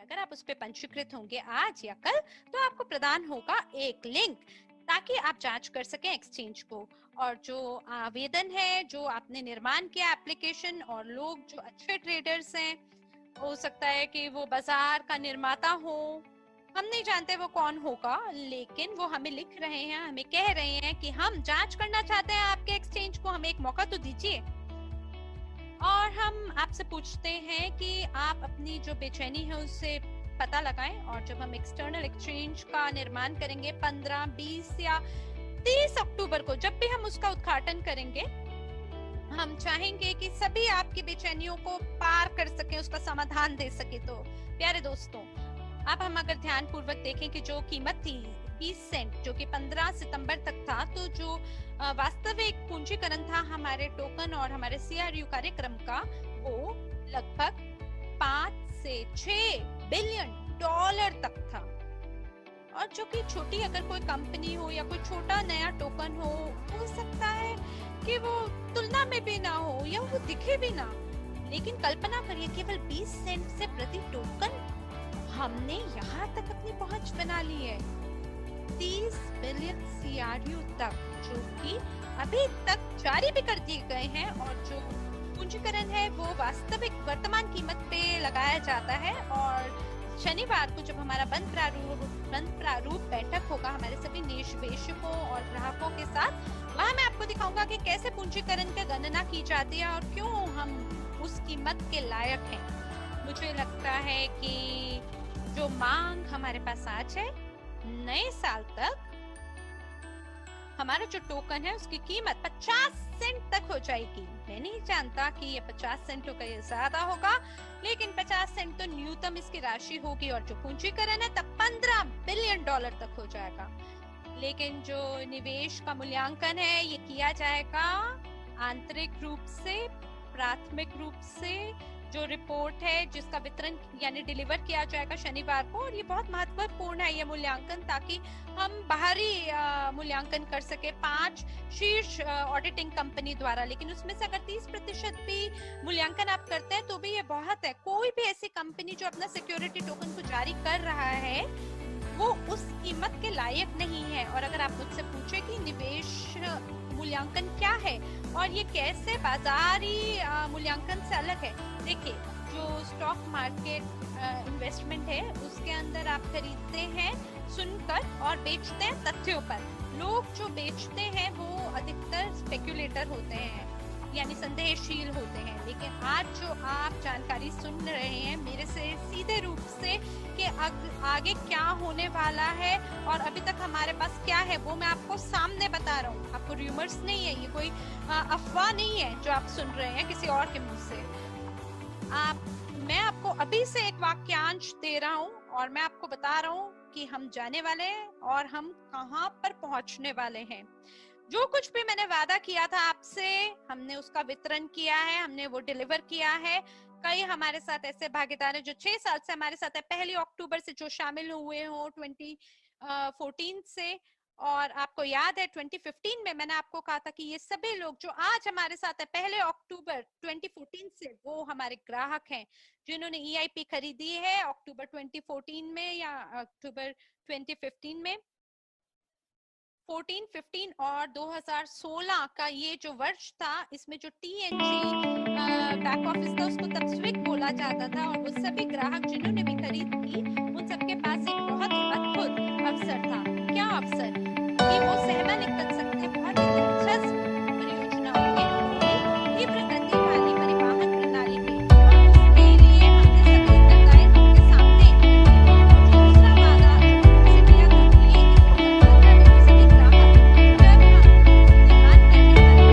अगर आप उस पर पंजीकृत होंगे आज या कल तो आपको प्रदान होगा एक लिंक, ताकि आप जांच कर सकें एक्सचेंज को। और जो आवेदन है जो आपने निर्माण किया एप्लीकेशन, और लोग जो अच्छे ट्रेडर्स हैं, हो सकता है कि वो बाजार का निर्माता हो, हम नहीं जानते वो कौन होगा, लेकिन वो हमें लिख रहे हैं, हमें कह रहे हैं कि हम जांच करना चाहते हैं आपके एक्सचेंज को, हमें एक मौका तो दीजिए। और हम आपसे पूछते हैं कि आप अपनी जो बेचैनी है उससे पता लगाएं। और जब हम एक्सटर्नल एक्सचेंज का निर्माण करेंगे 15, 20 या 30 अक्टूबर को, जब भी हम उसका उद्घाटन करेंगे, हम चाहेंगे कि सभी आपकी बेचैनियों को पार कर सके, उसका समाधान दे सके। तो प्यारे दोस्तों, अब हम अगर ध्यान पूर्वक देखें कि जो कीमत थी 20 सेंट, जो कि 15 सितंबर तक था, तो जो वास्तविक पूंजीकरण था हमारे टोकन और हमारे CRU कार्यक्रम का, वो लगभग 5 से 6 बिलियन डॉलर तक था। और जो कि छोटी अगर कोई कंपनी हो या कोई छोटा नया टोकन हो सकता है कि वो तुलना में भी ना हो या वो दिखे भी ना, लेकिन कल्पना करिए केवल 20 सेंट से प्रति टोकन हमने यहाँ तक अपनी पहुंच बना ली है 30 बिलियन CRU तक, जो कि अभी तक जारी भी कर दिए गए हैं। और जो पूंजीकरण है वो वास्तविक वर्तमान कीमत पे लगाया जाता है। और शनिवार को जब हमारा बंद प्रारूप बैठक होगा हमारे सभी निवेशकों और ग्राहकों के साथ, वहां मैं आपको दिखाऊंगा कि कैसे पूंजीकरण की गणना की जाती है और क्यों हम उस कीमत के लायक हैं। मुझे लगता है कि जो मांग हमारे पास आज है, नए साल तक हमारा जो टोकन है उसकी कीमत 50 सेंट तक हो जाएगी। मैं नहीं जानता कि ये 50 सेंट होगा या ज्यादा होगा, लेकिन 50 सेंट तो न्यूनतम इसकी राशि होगी। और जो पूंजीकरण है तब 15 बिलियन डॉलर तक हो जाएगा। लेकिन जो निवेश का मूल्यांकन है ये किया जाएगा आंतरिक रूप से, प्राथमिक रूप से। जो रिपोर्ट है जिसका वितरण यानी डिलीवर किया जाएगा शनिवार को, और ये बहुत महत्वपूर्ण है ये मूल्यांकन, ताकि हम बाहरी मूल्यांकन कर सके 5 शीर्ष ऑडिटिंग कंपनी द्वारा। लेकिन उसमें से अगर 30% भी मूल्यांकन आप करते हैं तो भी ये बहुत है। कोई भी ऐसी कंपनी जो अपना सिक्योरिटी टोकन को जारी कर रहा है वो उस कीमत के लायक नहीं है। और अगर आप मुझसे पूछे कि निवेश मूल्यांकन क्या है और ये कैसे बाजारी मूल्यांकन से अलग है, देखिए जो स्टॉक मार्केट इन्वेस्टमेंट है उसके अंदर आप खरीदते हैं सुनकर और बेचते हैं तथ्यों पर। लोग जो बेचते हैं वो अधिकतर स्पेक्युलेटर होते हैं, यानी संदेहशील होते हैं। लेकिन आज जो आप जानकारी सुन रहे हैं मेरे से सीधे रूप से कि आगे क्या होने वाला है और अभी तक हमारे पास क्या है, वो मैं आपको सामने बता रहा हूँ। आपको रूमर्स नहीं है, ये कोई अफवाह नहीं है जो आप सुन रहे हैं किसी और के मुंह से। मैं आपको अभी से एक वाक्यांश दे रहा हूँ और मैं आपको बता रहा हूँ कि हम जाने वाले हैं और हम कहाँ पर पहुंचने वाले हैं। जो कुछ भी मैंने वादा किया था आपसे, हमने उसका वितरण किया है, हमने वो डिलीवर किया है। कई हमारे साथ ऐसे भागीदार हैं जो 6 साल से हमारे साथ है, 1 अक्टूबर से जो शामिल हुए हो 2014 से। और आपको याद है 2015 में मैंने आपको कहा था कि ये सभी लोग जो आज हमारे साथ है 1 अक्टूबर 2014 से, वो हमारे ग्राहक हैं जिन्होंने EIP खरीदी है अक्टूबर 2014 में या अक्टूबर 2015 में। 14, 15 और 2016 का ये जो वर्ष था, इसमें जो TNG बैक ऑफिस था उसको तब स्विक बोला जाता था। और वो सभी ग्राहक जिन्होंने भी खरीद की उन सबके पास एक बहुत ही अद्भुत अवसर था। क्या अवसर कि वो सहमत कर सकते बहुत ही दिलचस्प परियोजनाओं के तीव्र गति वाली परिवहन प्रणाली पे। और उसके लिए हमने सभी उत्तरदायित्व के सामने दूसरा वादा से किया था कि ये 2015 में भी सभी ग्राहक जब हम निर्माण करने वाले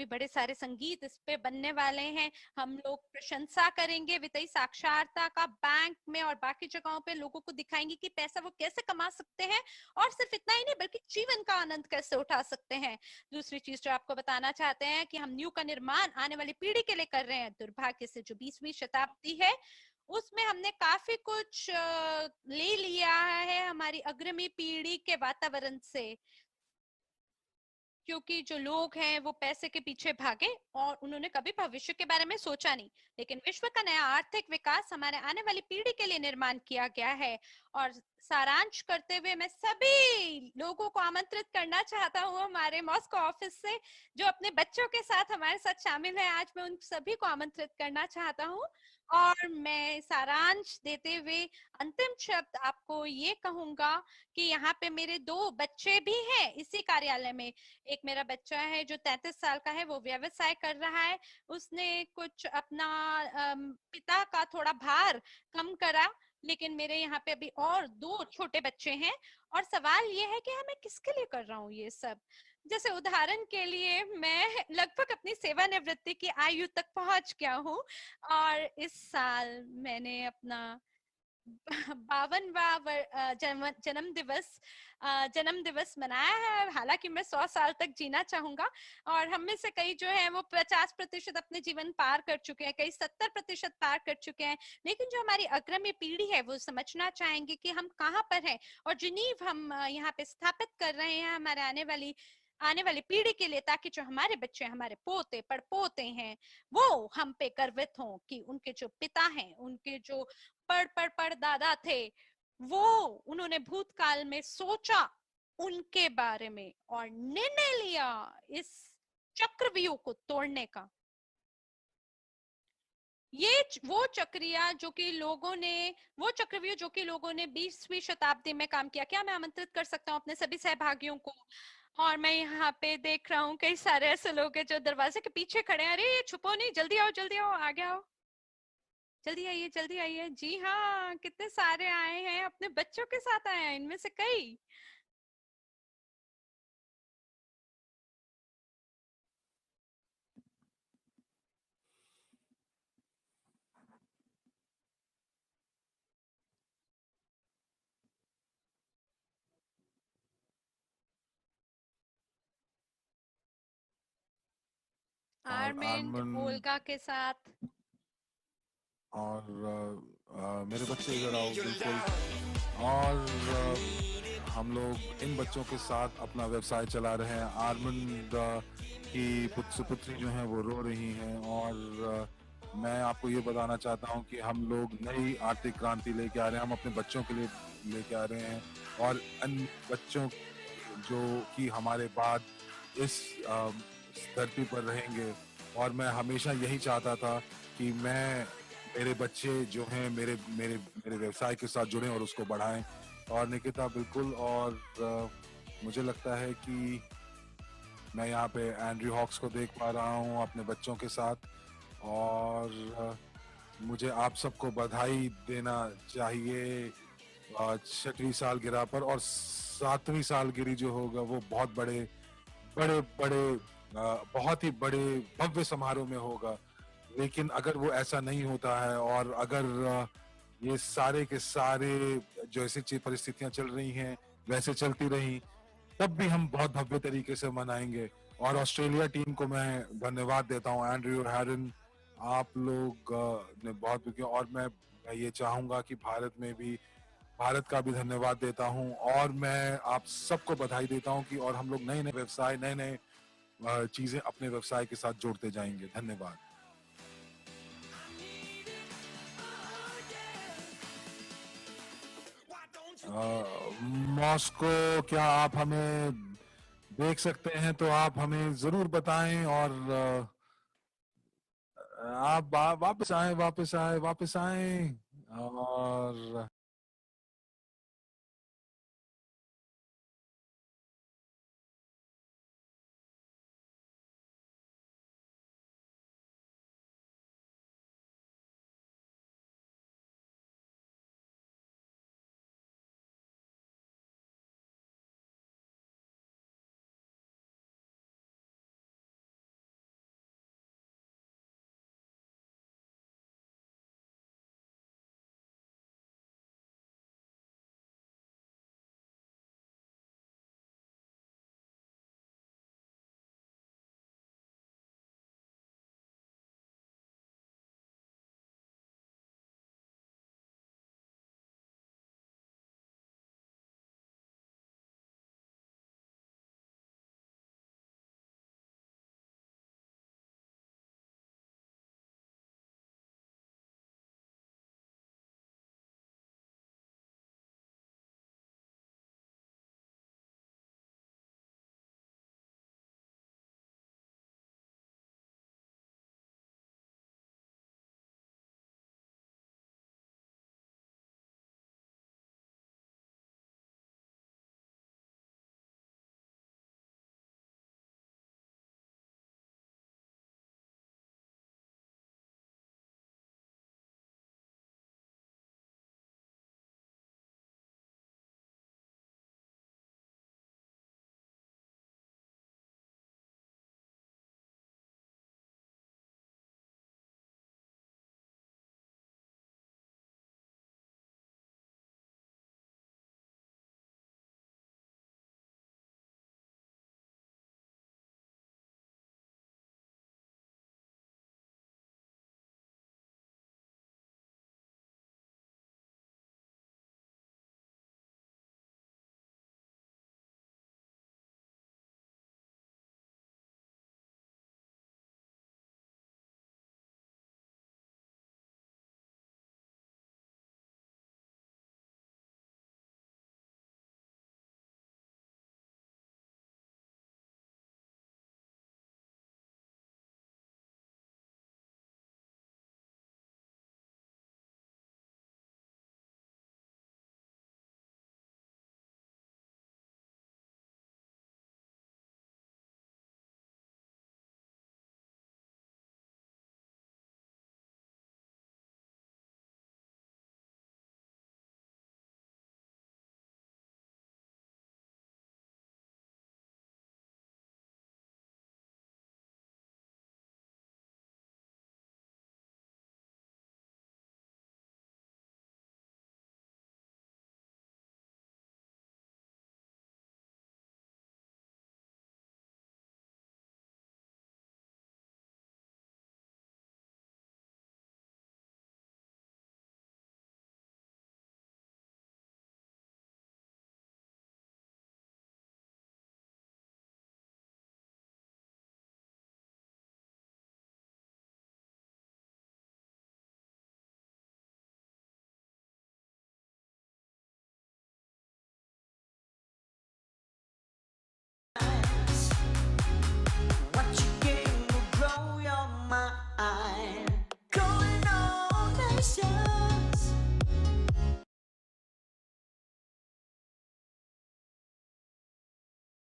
भी बड़े सारे संगीत इस पे बनने वाले हैं। हम लोग प्रशंसा करेंगे वित्तीय साक्षरता का, बैंक में और बाकी जगहों पे लोगों को दिखाएंगे कि पैसा वो कैसे कमा सकते हैं, और सिर्फ इतना ही नहीं बल्कि जीवन का आनंद कैसे उठा सकते हैं। दूसरी चीज जो आपको बताना चाहते हैं कि हम न्यू का निर्माण आने वाली पीढ़ी के लिए कर रहे हैं। दुर्भाग्य से जो 20वीं शताब्दी है उसमें हमने काफी कुछ ले लिया है हमारी अग्रणी पीढ़ी के वातावरण से, क्योंकि जो लोग हैं वो पैसे के पीछे भागे और उन्होंने कभी भविष्य के बारे में सोचा नहीं। लेकिन विश्व का नया आर्थिक विकास हमारे आने वाली पीढ़ी के लिए निर्माण किया गया है। और सारांश करते हुए मैं सभी लोगों को आमंत्रित करना चाहता हूँ हमारे मॉस्को ऑफिस से जो अपने बच्चों के साथ हमारे साथ शामिल है, आज मैं उन सभी को आमंत्रित करना चाहता हूँ। और मैं सारांश देते हुए अंतिम शब्द आपको ये कहूंगा कि यहाँ पे मेरे 2 बच्चे भी हैं इसी कार्यालय में। एक मेरा बच्चा है जो 33 साल का है, वो व्यवसाय कर रहा है। उसने कुछ अपना पिता का थोड़ा भार कम करा। लेकिन मेरे यहाँ पे अभी और 2 छोटे बच्चे हैं और सवाल ये है कि मैं किसके लिए कर रहा हूँ ये सब। जैसे उदाहरण के लिए मैं लगभग अपनी सेवानिवृत्ति की आयु तक पहुंच गया हूँ और इस साल मैंने अपना 52वां जन्म दिवस मनाया है। हालांकि मैं 100 साल तक जीना चाहूंगा और हम में से कई जो है वो 50% अपने जीवन पार कर चुके हैं, कई 70% पार कर चुके हैं। लेकिन जो हमारी अग्रणी पीढ़ी है वो समझना चाहेंगे कि हम कहाँ पर हैं और जो नींव हम यहाँ पे स्थापित कर रहे हैं हमारे आने वाली पीढ़ी के लिए, ताकि जो हमारे बच्चे, हमारे पोते पड़पोते हैं, वो हम पे गर्वित हों कि उनके जो पिता हैं, उनके जो पड़ दादा थे, वो उन्होंने भूतकाल में सोचा उनके बारे में और निर्णय लिया इस चक्रव्यूह को तोड़ने का। ये वो चक्रिया जो कि लोगों ने, वो चक्रव्यूह जो कि लोगों ने 20वीं शताब्दी में काम किया। क्या मैं आमंत्रित कर सकता हूँ अपने सभी सहभागियों को? और मैं यहाँ पे देख रहा हूँ कई सारे ऐसे लोग हैं जो दरवाजे के पीछे खड़े हैं। अरे छुपो नहीं, जल्दी आओ, आगे आओ, जल्दी आइए। जी हाँ, कितने सारे आए हैं, अपने बच्चों के साथ आए हैं इनमें से कई। और आर्मिंड आर्मन ओल्गा के साथ। और मेरे बच्चे इधर आओ बिल्कुल। और हम लोग इन बच्चों के साथ अपना व्यवसाय चला रहे हैं। आर्मन की सुपुत्री जो है वो रो रही हैं और मैं आपको ये बताना चाहता हूँ कि हम लोग नई आर्थिक क्रांति लेके आ रहे हैं, हम अपने बच्चों के लिए लेके आ रहे हैं और अन्य बच्चों जो कि हमारे बाद इस धरती पर रहेंगे। और मैं हमेशा यही चाहता था कि मेरे बच्चे जो हैं मेरे मेरे मेरे व्यवसाय के साथ जुड़ें और उसको बढ़ाएं। और निकिता बिल्कुल। और मुझे लगता है कि मैं यहाँ पे एंड्रयू हॉक्स को देख पा रहा हूँ अपने बच्चों के साथ। और मुझे आप सबको बधाई देना चाहिए 6वीं सालगिरह पर। और 7वीं सालगिरह जो होगा वो बहुत बड़े बड़े बड़े बहुत ही बड़े भव्य समारोह में होगा। लेकिन अगर वो ऐसा नहीं होता है और अगर ये सारे के सारे जैसे परिस्थितियां चल रही हैं वैसे चलती रही, तब भी हम बहुत भव्य तरीके से मनाएंगे। और ऑस्ट्रेलिया टीम को मैं धन्यवाद देता हूँ, एंड्रयू और हैरन, आप लोग ने बहुत किया। और मैं ये चाहूंगा कि भारत का भी धन्यवाद देता हूं और मैं आप सबको बधाई देता हूं कि और हम लोग नए नए व्यवसाय, नए नए चीजें अपने व्यवसाय के साथ जोड़ते जाएंगे। धन्यवाद। मॉस्को, क्या आप हमें देख सकते हैं? तो आप हमें जरूर बताएं और आप वापस आए और